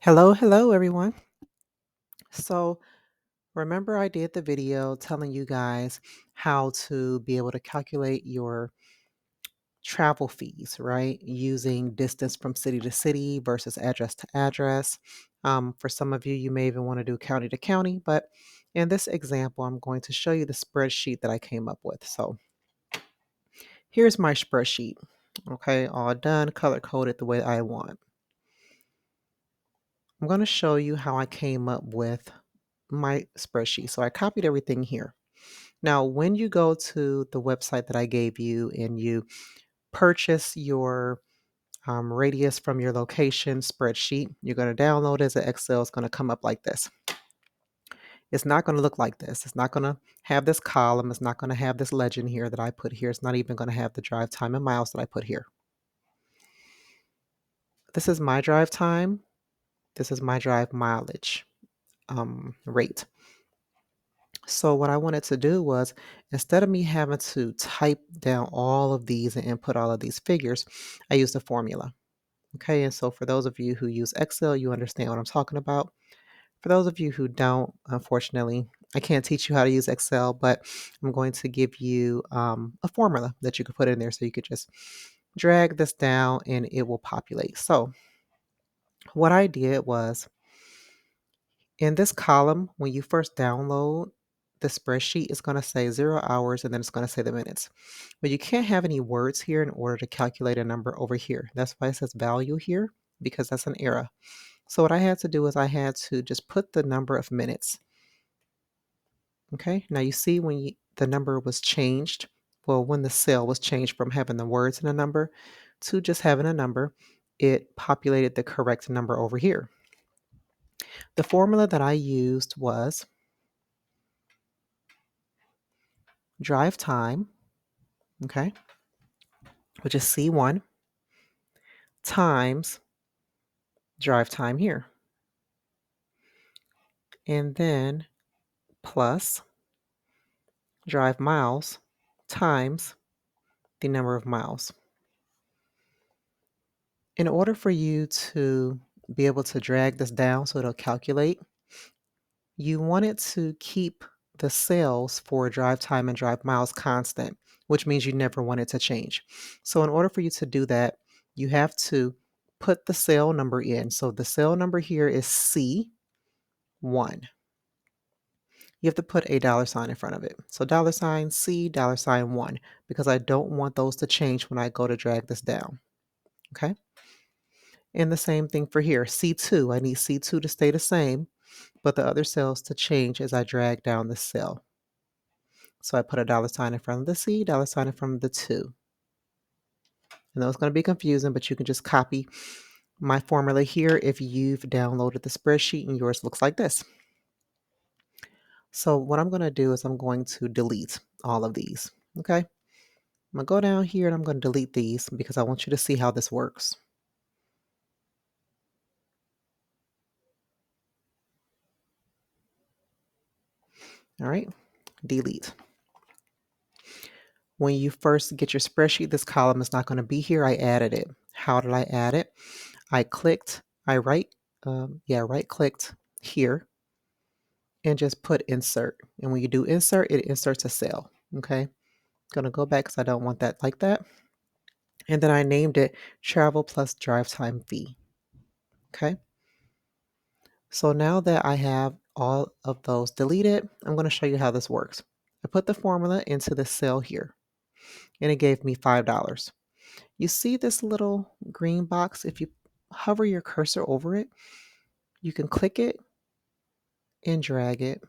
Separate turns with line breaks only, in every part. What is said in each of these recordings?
Hello, hello, everyone. So, remember, I did the video telling you guys how to be able to calculate your travel fees, right? Using distance from city to city versus address to address. For some of you, you may even want to do county to county, but in this example, I'm going to show you the spreadsheet that I came up with. So, here's my spreadsheet. Okay, all done, color coded the way I want. I'm going to show you how I came up with my spreadsheet. So I copied everything here. Now, when you go to the website that I gave you and you purchase your radius from your location spreadsheet, you're going to download it as an Excel. It's going to come up like this. It's not going to look like this. It's not going to have this column. It's not going to have this legend here that I put here. It's not even going to have the drive time in miles that I put here. This is my drive time. This is my drive mileage rate. So what I wanted to do was, instead of me having to type down all of these and input all of these figures, I used a formula. Okay, and so for those of you who use Excel, you understand what I'm talking about. For those of you who don't, unfortunately, I can't teach you how to use Excel, but I'm going to give you a formula that you could put in there so you could just drag this down and it will populate. So what I did was, in this column, when you first download the spreadsheet, it's going to say 0 hours and then it's going to say the minutes. But you can't have any words here in order to calculate a number over here. That's why it says value here, because that's an error. So what I had to do is I had to just put the number of minutes. Okay, now you see when the number was changed, well, when the cell was changed from having the words in a number to just having a number, it populated the correct number over here. The formula that I used was drive time, okay, which is C1 times drive time here. And then plus drive miles times the number of miles. In order for you to be able to drag this down so it'll calculate, you want it to keep the cells for drive time and drive miles constant, which means you never want it to change. So in order for you to do that, you have to put the cell number in. So the cell number here is C1. You have to put a dollar sign in front of it. So dollar sign C, dollar sign 1, because I don't want those to change when I go to drag this down. Okay. And the same thing for here, C2. I need C2 to stay the same, but the other cells to change as I drag down the cell. So I put a dollar sign in front of the C, dollar sign in front of the 2. I know it's going to be confusing, but you can just copy my formula here if you've downloaded the spreadsheet and yours looks like this. So what I'm going to do is I'm going to delete all of these. Okay. I'm going to go down here and I'm going to delete these because I want you to see how this works. All right. Delete. When you first get your spreadsheet, this column is not going to be here. I added it. How did I add it? I right clicked here and just put insert. And when you do insert, it inserts a cell. Okay. Gonna go back because I don't want that like that. And then I named it travel plus drive time fee. Okay. So now that I have all of those deleted, I'm going to show you how this works. I put the formula into the cell here and it gave me $5. You see this little green box? If you hover your cursor over it, you can click it and drag it.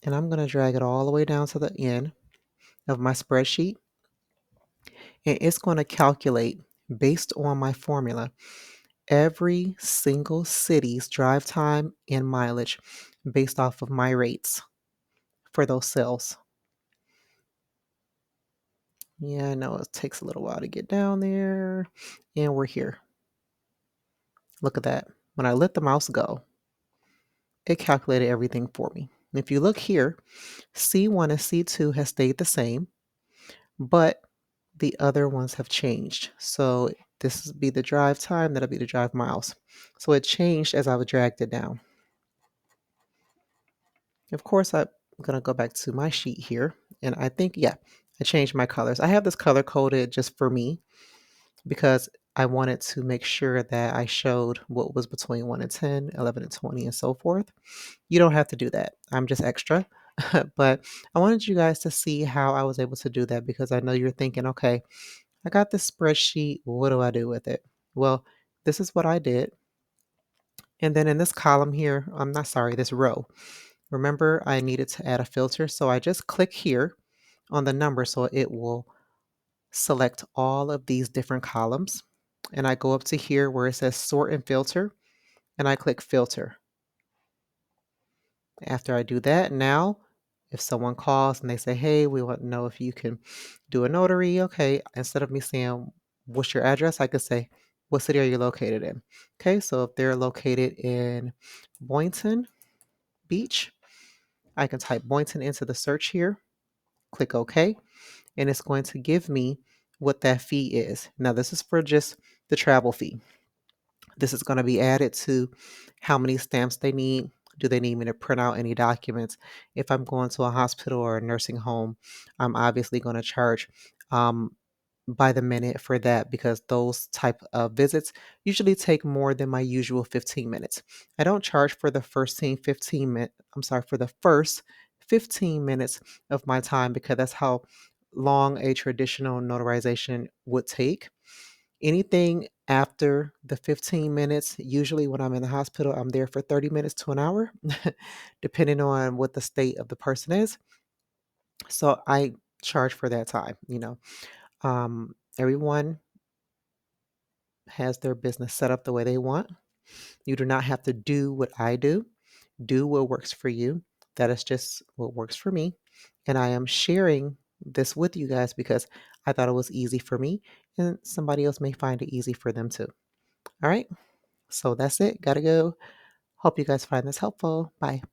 And I'm going to drag it all the way down to the end of my spreadsheet. And it's going to calculate based on my formula every single city's drive time and mileage based off of my rates for those cells. Yeah, I know it takes a little while to get down there. And we're here. Look at that. When I let the mouse go, it calculated everything for me. And if you look here, C1 and C2 has stayed the same, but the other ones have changed. So This would be the drive time, that'll be the drive miles. So it changed as I would dragged it down. Of course, I'm gonna go back to my sheet here, and I think, yeah, I changed my colors. I have this color coded just for me because I wanted to make sure that I showed what was between 1 and 10, 11 and 20, and so forth. You don't have to do that. I'm just extra. But I wanted you guys to see how I was able to do that because I know you're thinking, okay, I got this spreadsheet. What do I do with it? Well, this is what I did. And then in this column here, I'm not sorry, this row, remember I needed to add a filter. So I just click here on the number so it will select all of these different columns. And I go up to here where it says sort and filter, and I click filter. After I do that, now if someone calls and they say, hey, we want to know if you can do a notary, okay, instead of me saying, what's your address, I could say, what city are you located in? Okay, so if they're located in Boynton Beach, I can type Boynton into the search here, click OK, and it's going to give me what that fee is. Now, this is for just the travel fee. This is going to be added to how many stamps they need. Do they need me to print out any documents? If I'm going to a hospital or a nursing home, I'm obviously going to charge um, by the minute for that because those type of visits usually take more than my usual 15 minutes. I don't charge for the first 15 minutes. I'm sorry, for the first 15 minutes of my time because that's how long a traditional notarization would take. Anything after the 15 minutes, usually when I'm in the hospital, I'm there for 30 minutes to an hour, depending on what the state of the person is. So I charge for that time. Everyone has their business set up the way they want. You do not have to do what I do. Do what works for you. That is just what works for me. And I am sharing this with you guys because I thought it was easy for me and somebody else may find it easy for them too. All right. So that's it. Gotta go. Hope you guys find this helpful. Bye.